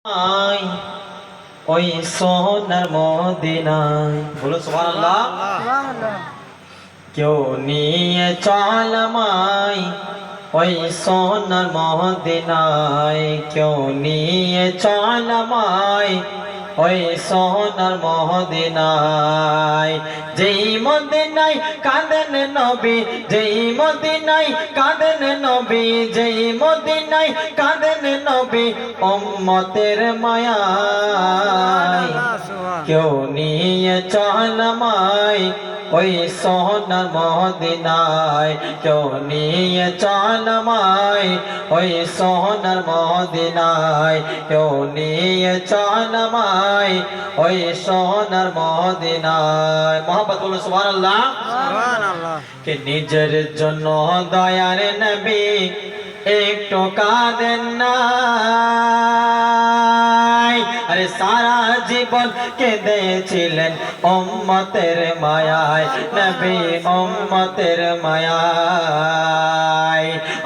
আয় ওই সোনার মদিনায় বলো সুবহানাল্লাহ। কেউ নিয়ে চল আমায় ওই সোনার মদিনায়, কেউ নিয়ে চল আমায় ওই সোনার মদিনায়। যেই মদিনায় কাঁদেন নবী, যেই মদিনায় কাঁদেন নবী, যেই মদিনায় কাঁদেন নবী উম্মতের মায়ায়। কেউ নিয়ে চল আমায় ওই সোনার মদিনায়, কেউ নিয়ে চল আমায় ওই সোনার মদিনায়, কেউ নিয়ে চল আমায় ওই সোনার মদিনায়। মোহাম্মদ বলুন সুবহানাল্লাহ। কে নিজের জন্য দয়ার নবী একটু কাঁদেন না, আরে সারা জীবন কেঁদেছিলেন উম্মতের মায়ায়, নবী উম্মতের মায়ায়।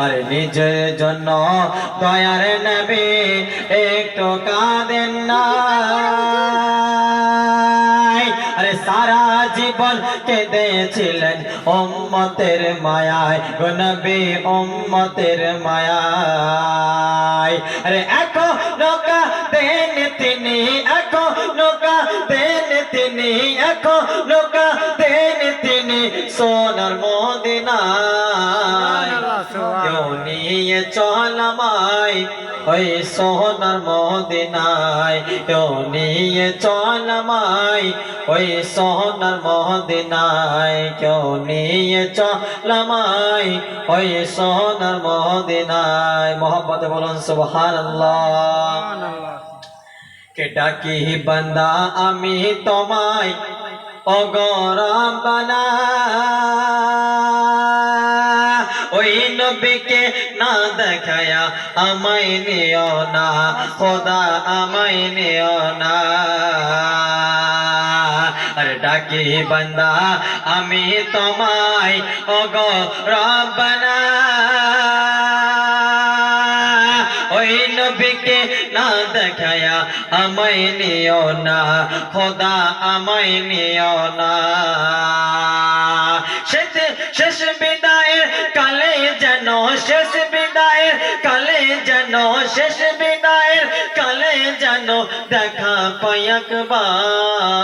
আরে নিজের জন্য দয়ার নবী একটু কাঁদেন না, আরে সারা জীবন কেঁদেছিলেন উম্মতের মায়ায়, গো নবী উম্মতের মায়ায়। আরে এখনো কাঁদেন তিনি, এখনো কাঁদেন তিনি, এখনো কাঁদেন তিনি সোনার মদিনায়। কেউ নিয়ে চল আমায় ওই সোনার মদিনায়, কেউ নিয়ে চল আমায় ওই সোনার মদিনায়, কেউ নিয়ে চল আমায় ওই সোনার মদিনায়। মোহাম্মদ বলুন সুবহানাল্লাহ। কে ডাকি বান্দা আমি তোমায় ওগো রব্বানা, ওই নবীকে না দেখায়া আমায় নিও না খোদা, আমায় নিও না। আরে ডাকি বান্দা আমি তোমায় ওগো রব্বানা, ওই নবীকে না দেখায়া আমায় নিও না খোদা, আমায় নিও না। শেষ বিদায়ের কালে যেন, শেষ বিদায়ের কালে যেন, শেষ বিদায়ের কালে যেন দেখা পাই একবার।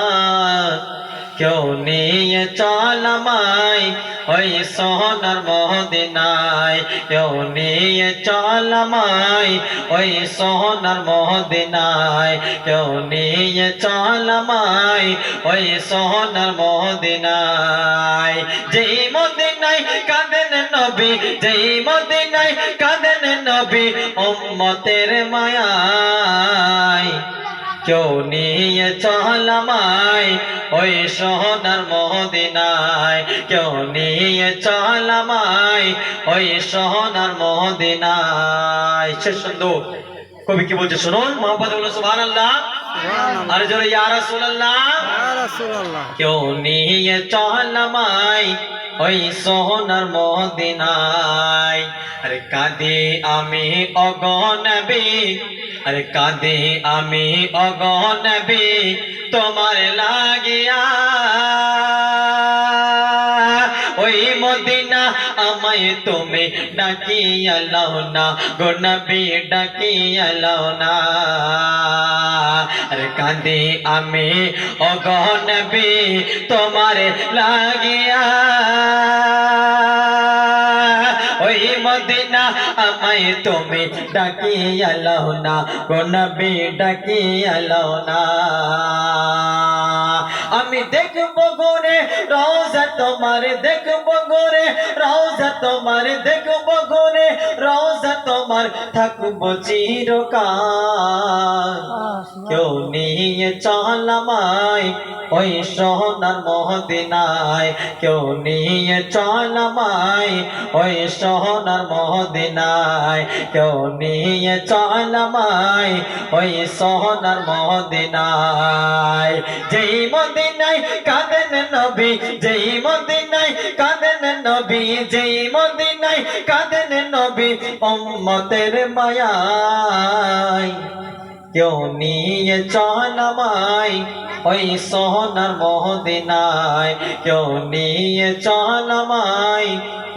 কেউ নিয়ে চল আমায় ওই সোনার মদিনায়, কেউ নিয়ে চল আমায় ওই সোনার মদিনায়, কেউ নিয়ে চল আমায় ওই সোনার মদিনায়। যেই মদিনায় কাঁদেন নবী, যেই মদিনায় কাঁদেন নবী উম্মতের মায়ায়। কেউ নিয়ে চল আমায় ওই সোনার মদিনায়, কেউ নিয়ে চল আমায় ওই সোনার মদিনায়। সে সুন্দর কবি কি বলছে শুনুন, মোহাম্মদ বলুন সুবহানাল্লাহ। আর জোরে ইয়া রাসূলুল্লাহ। কেউ নিয়ে চল আমায় ওই সোনার মদিনায়। আরে কাঁদি আমি ওগো নবী, আরে কাঁদি আমি ওগো নবী তোমার লাগিয়া। ওই মদিনা আমায় তুমি ডাকিয়া লাও না গো নবী, ডাকিয়া লাও না। আরে কাঁদি আমি ওগো নবী তোমার লাগিয়া। ওই মদিনা আমায় তুমি ডাকিয়া লাও না গো নবী, ডাকিয়া লাও না। আমি দেখবো গোরে রওজা তোমার, দেখবো গোরে রওজা তোমার, দেখবো গোরে রওজা তোমার, থাকবো চিরকাল। কেউ নিয়ে চল আমায় ওই সোনার মদিনায়, কেউ নিয়ে চল আমায় ওই সোনার মদিনায়, কেউ নিয়ে চল আমায় ওই সোনার মদিনায়। যেই মদিনায় কাঁদেন নবী, যেই মদিনায় কাঁদেন নবী, যেই মদিনায় কাঁদেন নবী উম্মতের মায়ায়। কেউ নিয়ে চল আমায় ওই সোনার মদিনায়, কেউ নিয়ে চল আমায়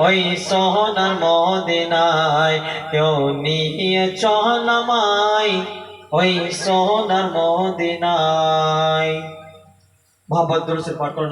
ওই সোনার মদিনায়, কেউ নিয়ে চল আমায় ওই সোনার মদিনায়। মোহাম্মদ দুরূদ পাঠ করুন।